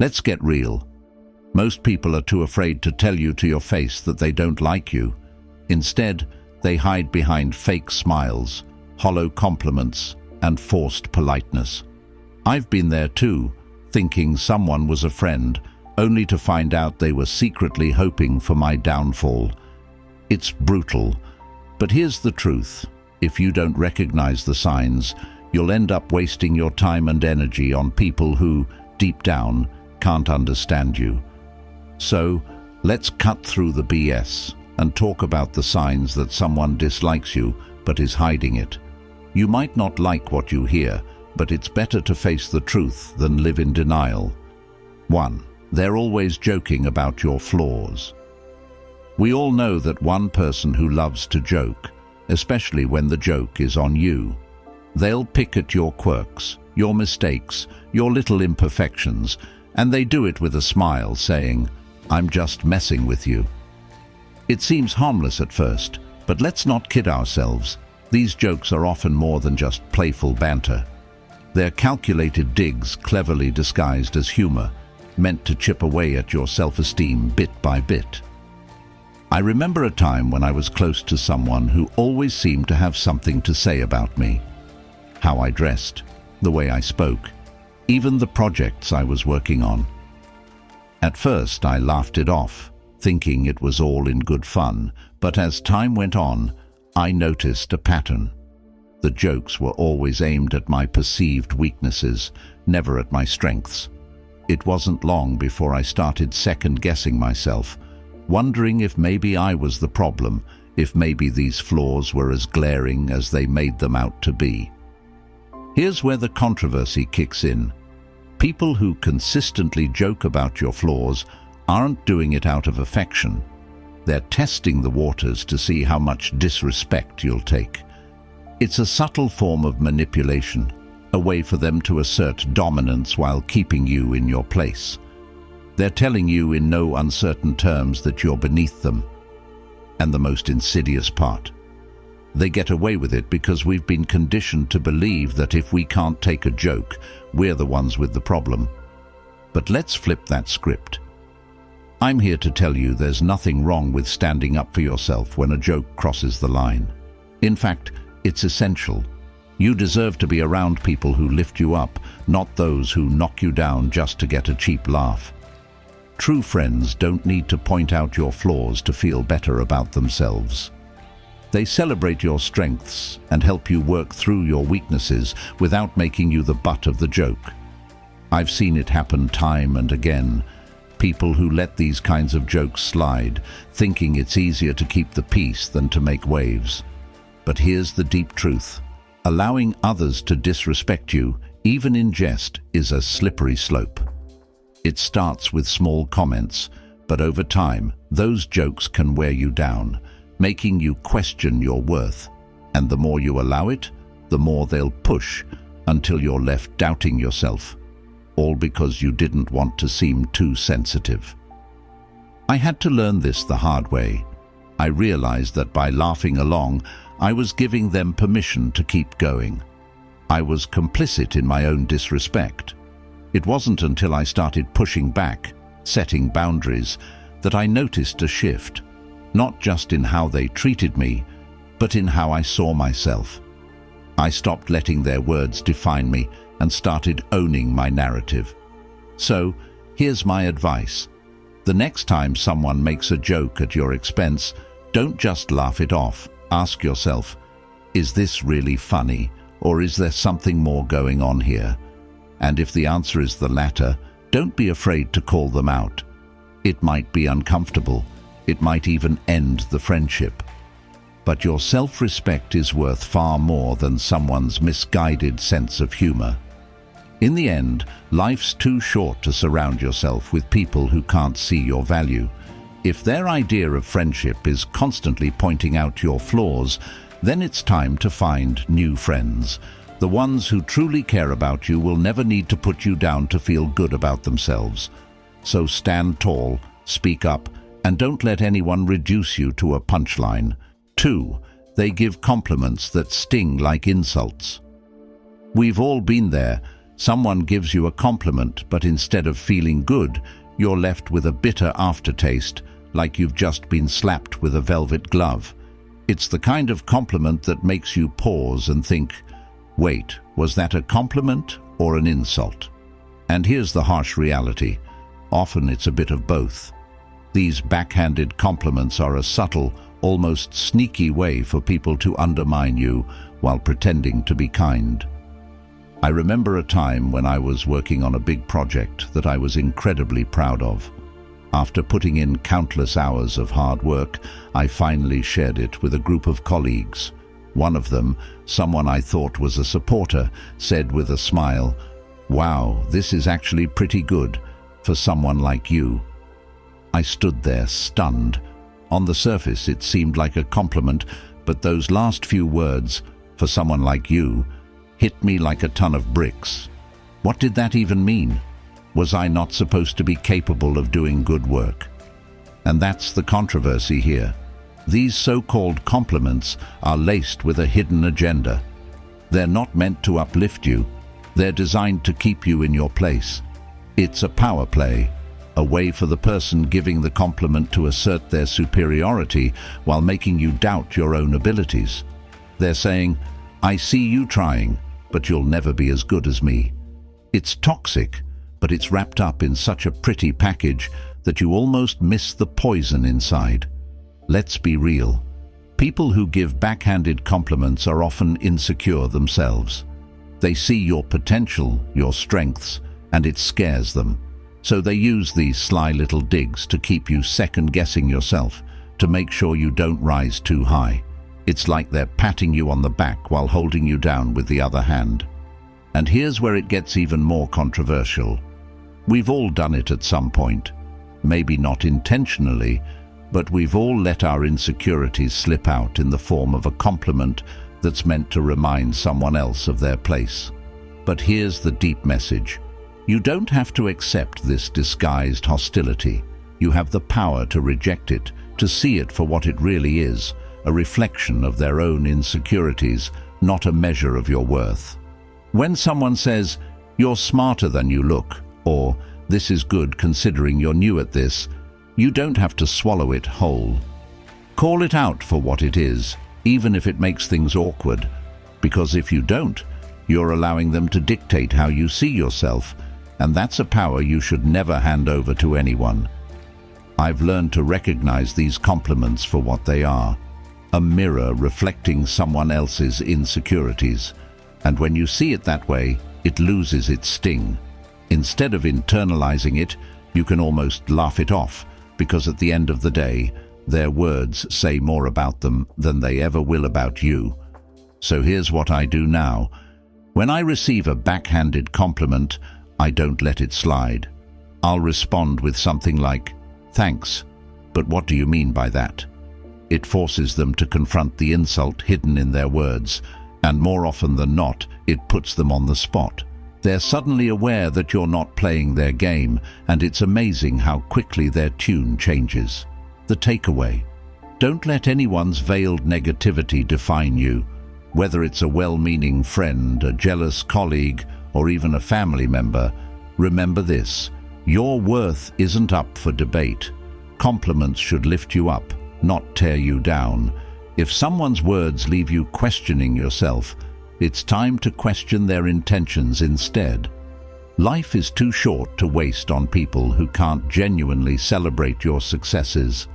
Let's get real. Most people are too afraid to tell you to your face that they don't like you. Instead, they hide behind fake smiles, hollow compliments, and forced politeness. I've been there too, thinking someone was a friend, only to find out they were secretly hoping for my downfall. It's brutal, but here's the truth. If you don't recognize the signs, you'll end up wasting your time and energy on people who, deep down, can't understand you. So, let's cut through the BS and talk about the signs that someone dislikes you but is hiding it. You might not like what you hear, but it's better to face the truth than live in denial. 1. They're always joking about your flaws. We all know that one person who loves to joke, especially when the joke is on you. They'll pick at your quirks, your mistakes, your little imperfections, and they do it with a smile, saying, "I'm just messing with you." It seems harmless at first, but let's not kid ourselves. These jokes are often more than just playful banter. They're calculated digs cleverly disguised as humor, meant to chip away at your self-esteem bit by bit. I remember a time when I was close to someone who always seemed to have something to say about me. How I dressed, the way I spoke, even the projects I was working on. At first I laughed it off, thinking it was all in good fun, but as time went on, I noticed a pattern. The jokes were always aimed at my perceived weaknesses, never at my strengths. It wasn't long before I started second-guessing myself, wondering if maybe I was the problem, if maybe these flaws were as glaring as they made them out to be. Here's where the controversy kicks in. People who consistently joke about your flaws aren't doing it out of affection. They're testing the waters to see how much disrespect you'll take. It's a subtle form of manipulation, a way for them to assert dominance while keeping you in your place. They're telling you in no uncertain terms that you're beneath them. And the most insidious part, they get away with it because we've been conditioned to believe that if we can't take a joke, we're the ones with the problem. But let's flip that script. I'm here to tell you there's nothing wrong with standing up for yourself when a joke crosses the line. In fact, it's essential. You deserve to be around people who lift you up, not those who knock you down just to get a cheap laugh. True friends don't need to point out your flaws to feel better about themselves. They celebrate your strengths and help you work through your weaknesses without making you the butt of the joke. I've seen it happen time and again. People who let these kinds of jokes slide, thinking it's easier to keep the peace than to make waves. But here's the deep truth. Allowing others to disrespect you, even in jest, is a slippery slope. It starts with small comments, but over time, those jokes can wear you down, making you question your worth. And the more you allow it, the more they'll push, until you're left doubting yourself. All because you didn't want to seem too sensitive. I had to learn this the hard way. I realized that by laughing along, I was giving them permission to keep going. I was complicit in my own disrespect. It wasn't until I started pushing back, setting boundaries, that I noticed a shift, not just in how they treated me, but in how I saw myself. I stopped letting their words define me and started owning my narrative. So, here's my advice. The next time someone makes a joke at your expense, don't just laugh it off. Ask yourself, is this really funny, or is there something more going on here? And if the answer is the latter, don't be afraid to call them out. It might be uncomfortable. It might even end the friendship. But your self-respect is worth far more than someone's misguided sense of humor. In the end, life's too short to surround yourself with people who can't see your value. If their idea of friendship is constantly pointing out your flaws, then it's time to find new friends. The ones who truly care about you will never need to put you down to feel good about themselves. So stand tall, speak up, and don't let anyone reduce you to a punchline. 2. They give compliments that sting like insults. We've all been there, Someone gives you a compliment, but instead of feeling good, you're left with a bitter aftertaste, like you've just been slapped with a velvet glove. It's the kind of compliment that makes you pause and think, wait, was that a compliment or an insult? And here's the harsh reality. Often it's a bit of both. These backhanded compliments are a subtle, almost sneaky way for people to undermine you while pretending to be kind. I remember a time when I was working on a big project that I was incredibly proud of. After putting in countless hours of hard work, I finally shared it with a group of colleagues. One of them, someone I thought was a supporter, said with a smile, "Wow, this is actually pretty good for someone like you." I stood there stunned. On the surface, it seemed like a compliment, but those last few words, "for someone like you," hit me like a ton of bricks. What did that even mean? Was I not supposed to be capable of doing good work? And that's the controversy here. These so-called compliments are laced with a hidden agenda. They're not meant to uplift you. They're designed to keep you in your place. It's a power play, a way for the person giving the compliment to assert their superiority while making you doubt your own abilities. They're saying, "I see you trying, but you'll never be as good as me." It's toxic, but it's wrapped up in such a pretty package that you almost miss the poison inside. Let's be real. People who give backhanded compliments are often insecure themselves. They see your potential, your strengths, and it scares them. So they use these sly little digs to keep you second-guessing yourself, to make sure you don't rise too high. It's like they're patting you on the back while holding you down with the other hand. And here's where it gets even more controversial. We've all done it at some point. Maybe not intentionally, but we've all let our insecurities slip out in the form of a compliment that's meant to remind someone else of their place. But here's the deep message. You don't have to accept this disguised hostility. You have the power to reject it, to see it for what it really is, a reflection of their own insecurities, not a measure of your worth. When someone says, "You're smarter than you look," or "This is good considering you're new at this," you don't have to swallow it whole. Call it out for what it is, even if it makes things awkward, because if you don't, you're allowing them to dictate how you see yourself, and that's a power you should never hand over to anyone. I've learned to recognize these compliments for what they are, a mirror reflecting someone else's insecurities, and when you see it that way, it loses its sting. Instead of internalizing it, you can almost laugh it off, because at the end of the day, their words say more about them than they ever will about you. So here's what I do now. When I receive a backhanded compliment, I don't let it slide. I'll respond with something like, "Thanks, but what do you mean by that?" It forces them to confront the insult hidden in their words, and more often than not, it puts them on the spot. They're suddenly aware that you're not playing their game, and it's amazing how quickly their tune changes. The takeaway: don't let anyone's veiled negativity define you. Whether it's a well-meaning friend, a jealous colleague, or even a family member, remember this: your worth isn't up for debate. Compliments should lift you up, not tear you down. If someone's words leave you questioning yourself, it's time to question their intentions instead. Life is too short to waste on people who can't genuinely celebrate your successes.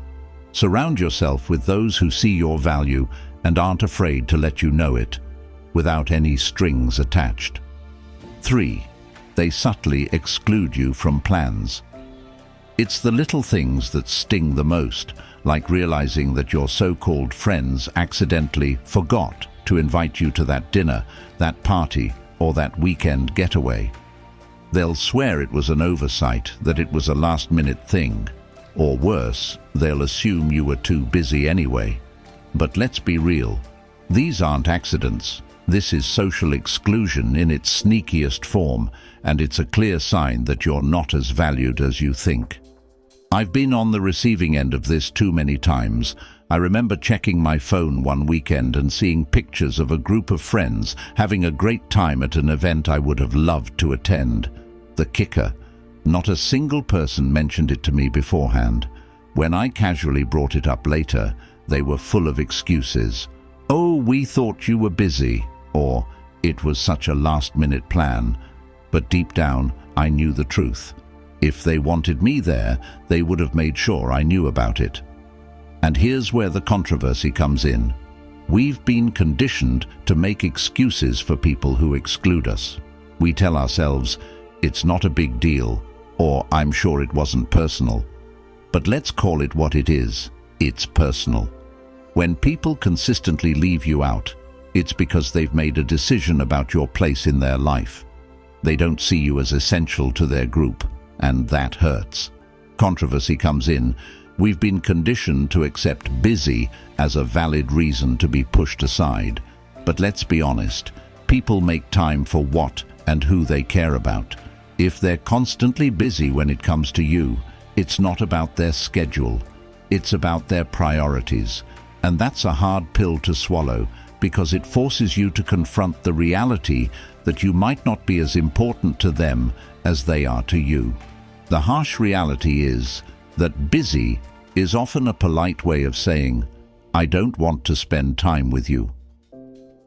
Surround yourself with those who see your value and aren't afraid to let you know it, without any strings attached. 3. They subtly exclude you from plans. It's the little things that sting the most, like realizing that your so-called friends accidentally forgot to invite you to that dinner, that party, or that weekend getaway. They'll swear it was an oversight, that it was a last-minute thing. Or worse, they'll assume you were too busy anyway. But let's be real. These aren't accidents. This is social exclusion in its sneakiest form, and it's a clear sign that you're not as valued as you think. I've been on the receiving end of this too many times, I remember checking my phone one weekend and seeing pictures of a group of friends having a great time at an event I would have loved to attend. The kicker: not a single person mentioned it to me beforehand. When I casually brought it up later, they were full of excuses. "Oh, we thought you were busy," or "It was such a last-minute plan." But deep down, I knew the truth. If they wanted me there, they would have made sure I knew about it. And here's where the controversy comes in. We've been conditioned to make excuses for people who exclude us. We tell ourselves, "It's not a big deal," or "I'm sure it wasn't personal." But let's call it what it is. It's personal. When people consistently leave you out, it's because they've made a decision about your place in their life. They don't see you as essential to their group, and that hurts. Controversy comes in. We've been conditioned to accept busy as a valid reason to be pushed aside. But let's be honest, people make time for what and who they care about. If they're constantly busy when it comes to you, it's not about their schedule, it's about their priorities. And that's a hard pill to swallow, because it forces you to confront the reality that you might not be as important to them as they are to you. The harsh reality is that busy is often a polite way of saying, "I don't want to spend time with you."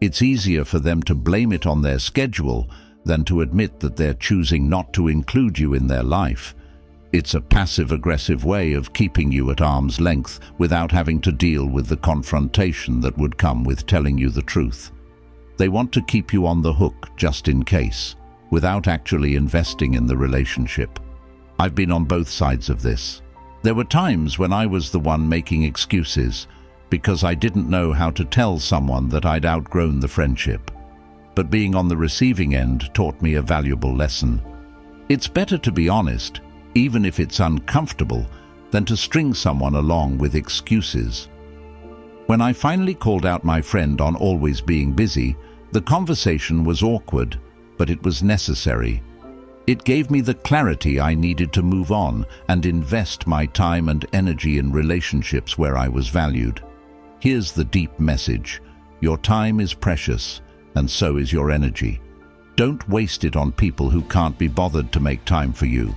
It's easier for them to blame it on their schedule than to admit that they're choosing not to include you in their life. It's a passive-aggressive way of keeping you at arm's length without having to deal with the confrontation that would come with telling you the truth. They want to keep you on the hook just in case, without actually investing in the relationship. I've been on both sides of this. There were times when I was the one making excuses because I didn't know how to tell someone that I'd outgrown the friendship. But being on the receiving end taught me a valuable lesson. It's better to be honest, even if it's uncomfortable, than to string someone along with excuses. When I finally called out my friend on always being busy, the conversation was awkward, but it was necessary. It gave me the clarity I needed to move on and invest my time and energy in relationships where I was valued. Here's the deep message: your time is precious, and so is your energy. Don't waste it on people who can't be bothered to make time for you.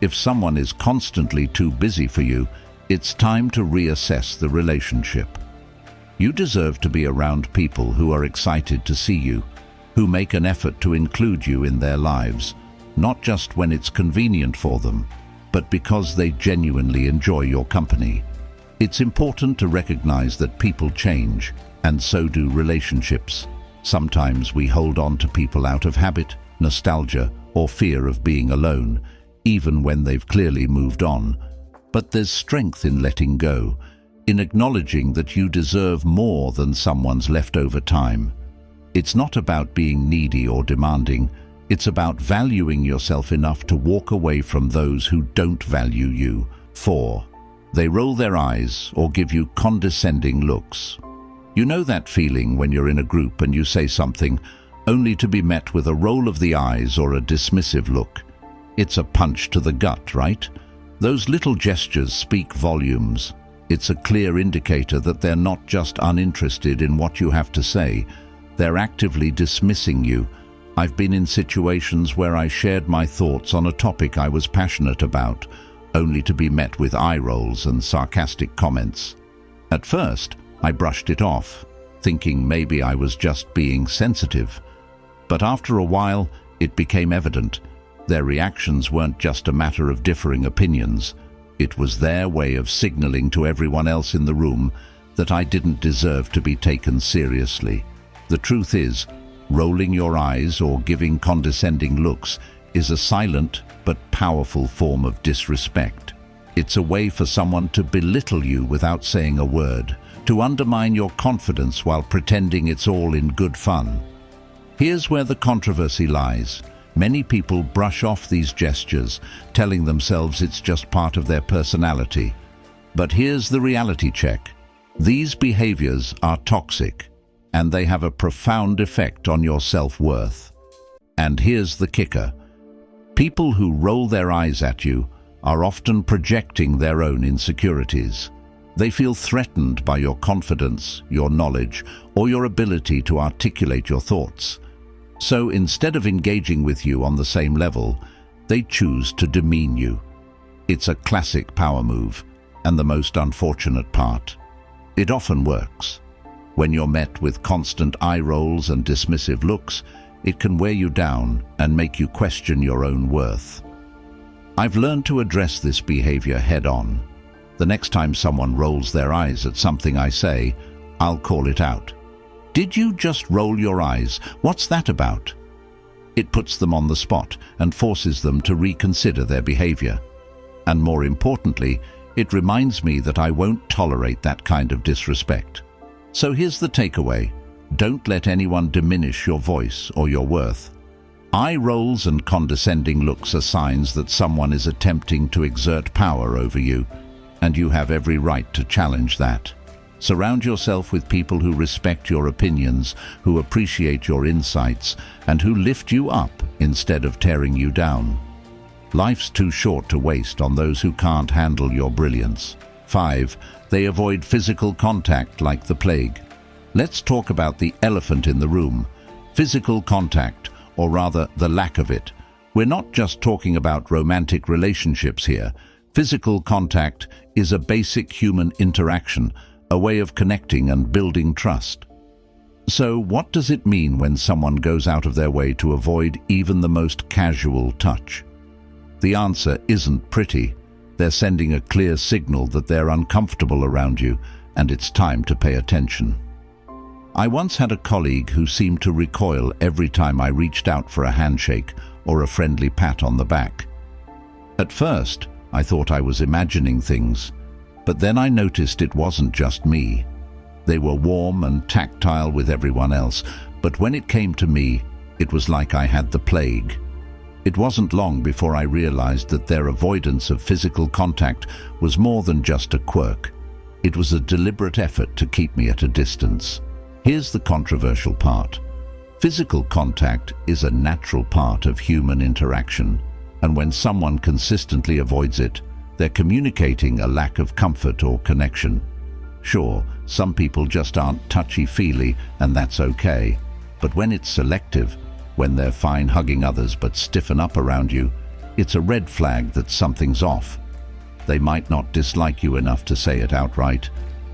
If someone is constantly too busy for you, it's time to reassess the relationship. You deserve to be around people who are excited to see you, who make an effort to include you in their lives, not just when it's convenient for them, but because they genuinely enjoy your company. It's important to recognize that people change, and so do relationships. Sometimes we hold on to people out of habit, nostalgia, or fear of being alone, even when they've clearly moved on. But there's strength in letting go, in acknowledging that you deserve more than someone's leftover time. It's not about being needy or demanding. It's about valuing yourself enough to walk away from those who don't value you. 4. They roll their eyes or give you condescending looks. You know that feeling when you're in a group and you say something, only to be met with a roll of the eyes or a dismissive look. It's a punch to the gut, right? Those little gestures speak volumes. It's a clear indicator that they're not just uninterested in what you have to say, they're actively dismissing you. I've been in situations where I shared my thoughts on a topic I was passionate about, only to be met with eye rolls and sarcastic comments. At first, I brushed it off, thinking maybe I was just being sensitive. But after a while, it became evident. Their reactions weren't just a matter of differing opinions. It was their way of signaling to everyone else in the room that I didn't deserve to be taken seriously. The truth is, rolling your eyes or giving condescending looks is a silent but powerful form of disrespect. It's a way for someone to belittle you without saying a word, to undermine your confidence while pretending it's all in good fun. Here's where the controversy lies. Many people brush off these gestures, telling themselves it's just part of their personality. But here's the reality check. These behaviors are toxic, and they have a profound effect on your self-worth. And here's the kicker. People who roll their eyes at you are often projecting their own insecurities. They feel threatened by your confidence, your knowledge, or your ability to articulate your thoughts. So instead of engaging with you on the same level, they choose to demean you. It's a classic power move, and the most unfortunate part. It often works. When you're met with constant eye rolls and dismissive looks, it can wear you down and make you question your own worth. I've learned to address this behavior head-on. The next time someone rolls their eyes at something I say, I'll call it out. "Did you just roll your eyes? What's that about?" It puts them on the spot and forces them to reconsider their behavior. And more importantly, it reminds me that I won't tolerate that kind of disrespect. So here's the takeaway. Don't let anyone diminish your voice or your worth. Eye rolls and condescending looks are signs that someone is attempting to exert power over you, and you have every right to challenge that. Surround yourself with people who respect your opinions, who appreciate your insights, and who lift you up instead of tearing you down. Life's too short to waste on those who can't handle your brilliance. 5. They avoid physical contact like the plague. Let's talk about the elephant in the room. Physical contact, or rather the lack of it. We're not just talking about romantic relationships here. Physical contact is a basic human interaction, a way of connecting and building trust. So what does it mean when someone goes out of their way to avoid even the most casual touch? The answer isn't pretty. They're sending a clear signal that they're uncomfortable around you, and it's time to pay attention. I once had a colleague who seemed to recoil every time I reached out for a handshake or a friendly pat on the back. At first, I thought I was imagining things, but then I noticed it wasn't just me. They were warm and tactile with everyone else, but when it came to me, it was like I had the plague. It wasn't long before I realized that their avoidance of physical contact was more than just a quirk. It was a deliberate effort to keep me at a distance. Here's the controversial part. Physical contact is a natural part of human interaction, and when someone consistently avoids it, they're communicating a lack of comfort or connection. Sure, some people just aren't touchy-feely, and that's okay. But when it's selective, when they're fine hugging others but stiffen up around you, it's a red flag that something's off. They might not dislike you enough to say it outright,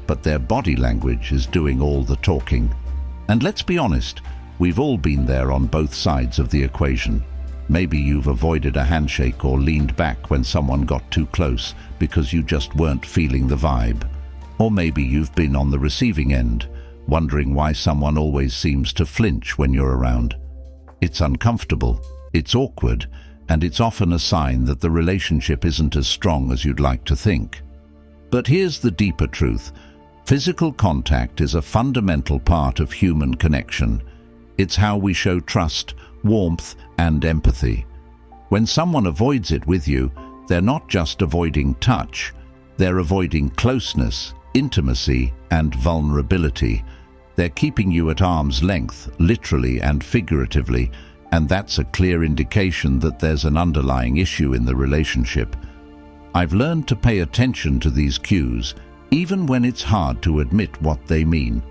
but their body language is doing all the talking. And let's be honest, we've all been there on both sides of the equation. Maybe you've avoided a handshake or leaned back when someone got too close because you just weren't feeling the vibe. Or maybe you've been on the receiving end, wondering why someone always seems to flinch when you're around. It's uncomfortable, it's awkward, and it's often a sign that the relationship isn't as strong as you'd like to think. But here's the deeper truth. Physical contact is a fundamental part of human connection. It's how we show trust, warmth, and empathy. When someone avoids it with you, they're not just avoiding touch, they're avoiding closeness, intimacy, and vulnerability. They're keeping you at arm's length, literally and figuratively, and that's a clear indication that there's an underlying issue in the relationship. I've learned to pay attention to these cues, even when it's hard to admit what they mean.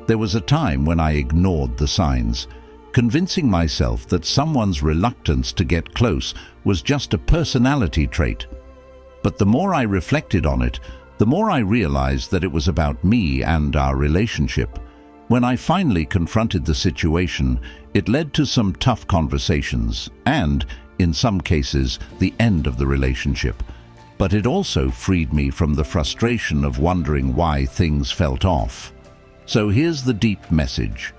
There was a time when I ignored the signs, convincing myself that someone's reluctance to get close was just a personality trait. But the more I reflected on it, the more I realized that it was about me and our relationship. When I finally confronted the situation, it led to some tough conversations and, in some cases, the end of the relationship. But it also freed me from the frustration of wondering why things felt off. So here's the deep message.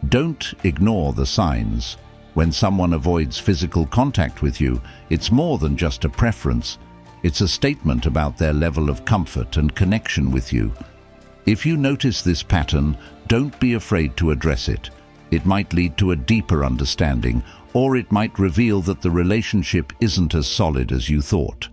Don't ignore the signs. When someone avoids physical contact with you, it's more than just a preference. It's a statement about their level of comfort and connection with you. If you notice this pattern, don't be afraid to address it. It might lead to a deeper understanding, or it might reveal that the relationship isn't as solid as you thought.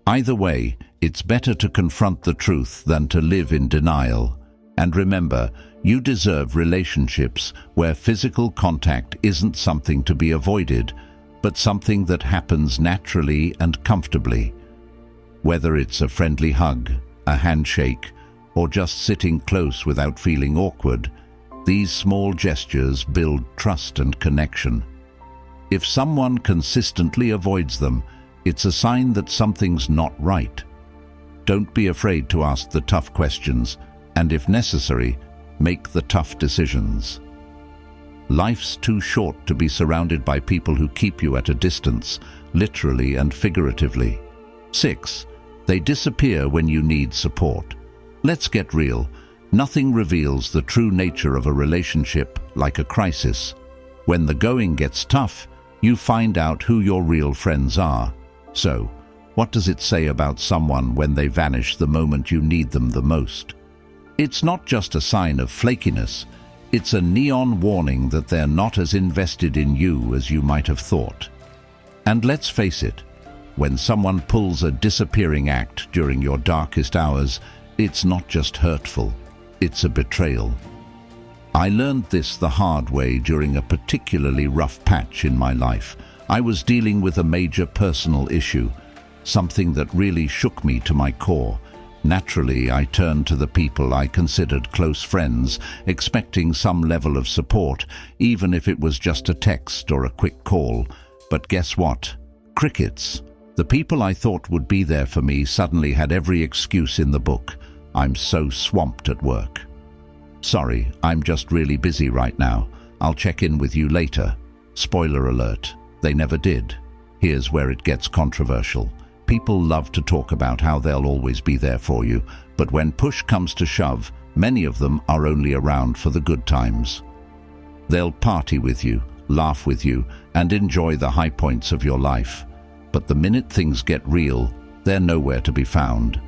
Either way, it's better to confront the truth than to live in denial. And remember, you deserve relationships where physical contact isn't something to be avoided, but something that happens naturally and comfortably. Whether it's a friendly hug, a handshake, or just sitting close without feeling awkward, these small gestures build trust and connection. If someone consistently avoids them, it's a sign that something's not right. Don't be afraid to ask the tough questions, and if necessary, make the tough decisions. Life's too short to be surrounded by people who keep you at a distance, literally and figuratively. 6. They disappear when you need support. Let's get real. Nothing reveals the true nature of a relationship like a crisis. When the going gets tough, you find out who your real friends are. So, what does it say about someone when they vanish the moment you need them the most? It's not just a sign of flakiness. It's a neon warning that they're not as invested in you as you might have thought. And let's face it, when someone pulls a disappearing act during your darkest hours, it's not just hurtful, it's a betrayal. I learned this the hard way during a particularly rough patch in my life. I was dealing with a major personal issue, something that really shook me to my core. Naturally, I turned to the people I considered close friends, expecting some level of support, even if it was just a text or a quick call. But guess what? Crickets. The people I thought would be there for me suddenly had every excuse in the book. I'm so swamped at work. Sorry, I'm just really busy right now. I'll check in with you later. Spoiler alert, they never did. Here's where it gets controversial. People love to talk about how they'll always be there for you, but when push comes to shove, many of them are only around for the good times. They'll party with you, laugh with you, and enjoy the high points of your life. But the minute things get real, they're nowhere to be found.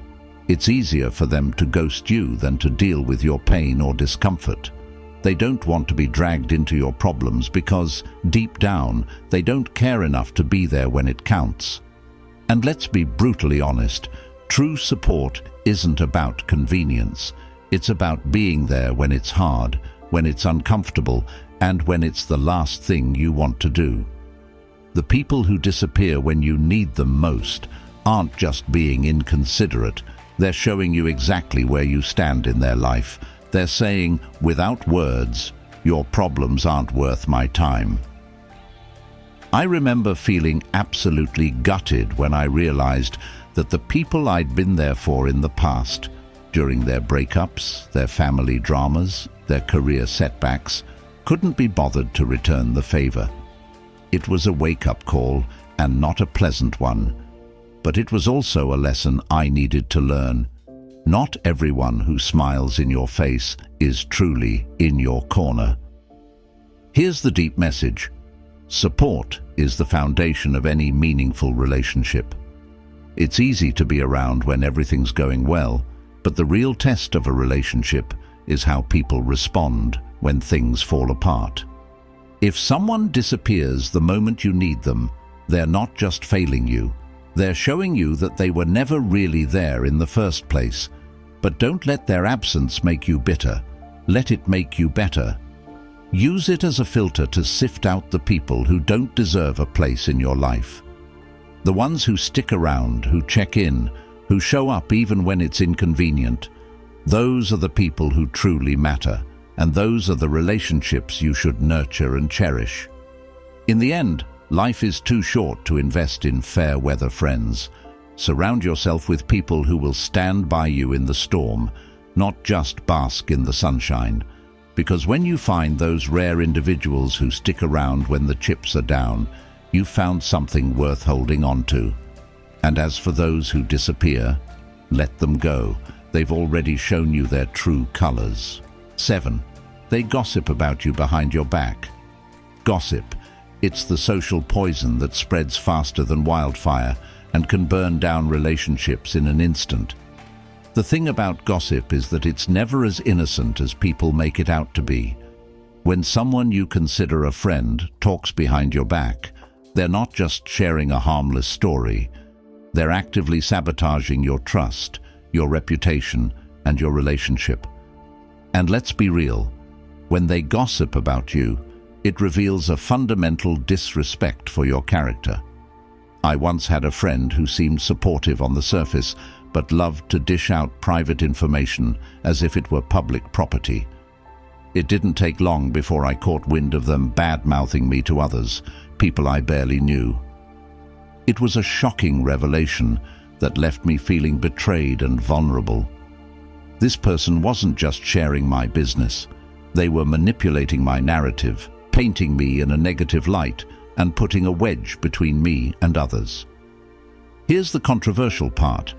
It's easier for them to ghost you than to deal with your pain or discomfort. They don't want to be dragged into your problems because, deep down, they don't care enough to be there when it counts. And let's be brutally honest, true support isn't about convenience. It's about being there when it's hard, when it's uncomfortable, and when it's the last thing you want to do. The people who disappear when you need them most aren't just being inconsiderate. They're showing you exactly where you stand in their life. They're saying, without words, your problems aren't worth my time. I remember feeling absolutely gutted when I realized that the people I'd been there for in the past, during their breakups, their family dramas, their career setbacks, couldn't be bothered to return the favor. It was a wake-up call, and not a pleasant one. But it was also a lesson I needed to learn. Not everyone who smiles in your face is truly in your corner. Here's the deep message. Support is the foundation of any meaningful relationship. It's easy to be around when everything's going well, but the real test of a relationship is how people respond when things fall apart. If someone disappears the moment you need them, they're not just failing you. They're showing you that they were never really there in the first place. But don't let their absence make you bitter. Let it make you better. Use it as a filter to sift out the people who don't deserve a place in your life. The ones who stick around, who check in, who show up even when it's inconvenient. Those are the people who truly matter, and those are the relationships you should nurture and cherish. In the end, life is too short to invest in fair-weather friends. Surround yourself with people who will stand by you in the storm, not just bask in the sunshine. Because when you find those rare individuals who stick around when the chips are down, you've found something worth holding on to. And as for those who disappear, let them go. They've already shown you their true colors. 7. They gossip about you behind your back. Gossip. It's the social poison that spreads faster than wildfire and can burn down relationships in an instant. The thing about gossip is that it's never as innocent as people make it out to be. When someone you consider a friend talks behind your back, they're not just sharing a harmless story. They're actively sabotaging your trust, your reputation, and your relationship. And let's be real, when they gossip about you, it reveals a fundamental disrespect for your character. I once had a friend who seemed supportive on the surface, but loved to dish out private information as if it were public property. It didn't take long before I caught wind of them bad-mouthing me to others, people I barely knew. It was a shocking revelation that left me feeling betrayed and vulnerable. This person wasn't just sharing my business. They were manipulating my narrative, painting me in a negative light, and putting a wedge between me and others. Here's the controversial part.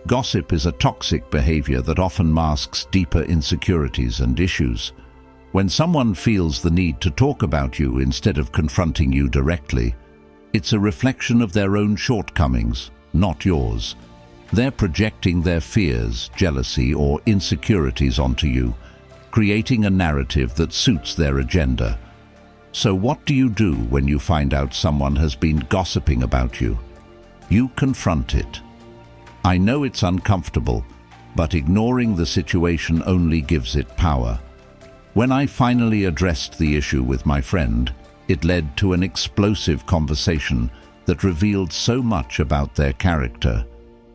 Gossip is a toxic behavior that often masks deeper insecurities and issues. When someone feels the need to talk about you instead of confronting you directly, it's a reflection of their own shortcomings, not yours. They're projecting their fears, jealousy, or insecurities onto you, creating a narrative that suits their agenda. So what do you do when you find out someone has been gossiping about you? You confront it. I know it's uncomfortable, but ignoring the situation only gives it power. When I finally addressed the issue with my friend, it led to an explosive conversation that revealed so much about their character.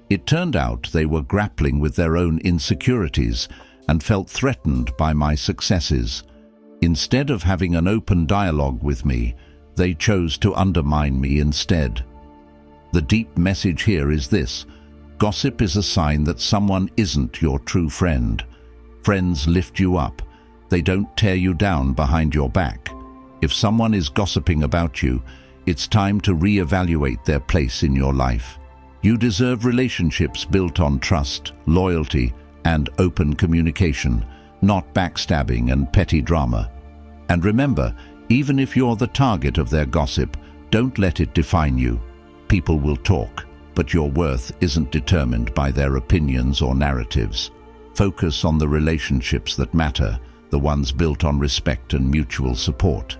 It turned out they were grappling with their own insecurities and felt threatened by my successes. Instead of having an open dialogue with me, they chose to undermine me instead. The deep message here is this: gossip is a sign that someone isn't your true friend. Friends lift you up. They don't tear you down behind your back. If someone is gossiping about you, it's time to reevaluate their place in your life. You deserve relationships built on trust, loyalty, and open communication, not backstabbing and petty drama. And remember, even if you're the target of their gossip, don't let it define you. People will talk, but your worth isn't determined by their opinions or narratives. Focus on the relationships that matter, the ones built on respect and mutual support.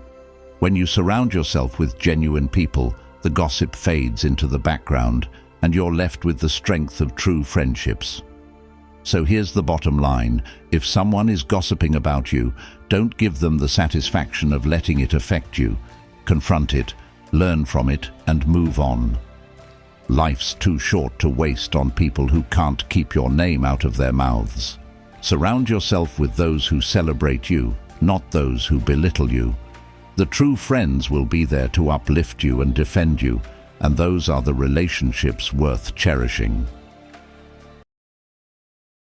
When you surround yourself with genuine people, the gossip fades into the background, and you're left with the strength of true friendships. So here's the bottom line: if someone is gossiping about you, don't give them the satisfaction of letting it affect you. Confront it, learn from it, and move on. Life's too short to waste on people who can't keep your name out of their mouths. Surround yourself with those who celebrate you, not those who belittle you. The true friends will be there to uplift you and defend you, and those are the relationships worth cherishing.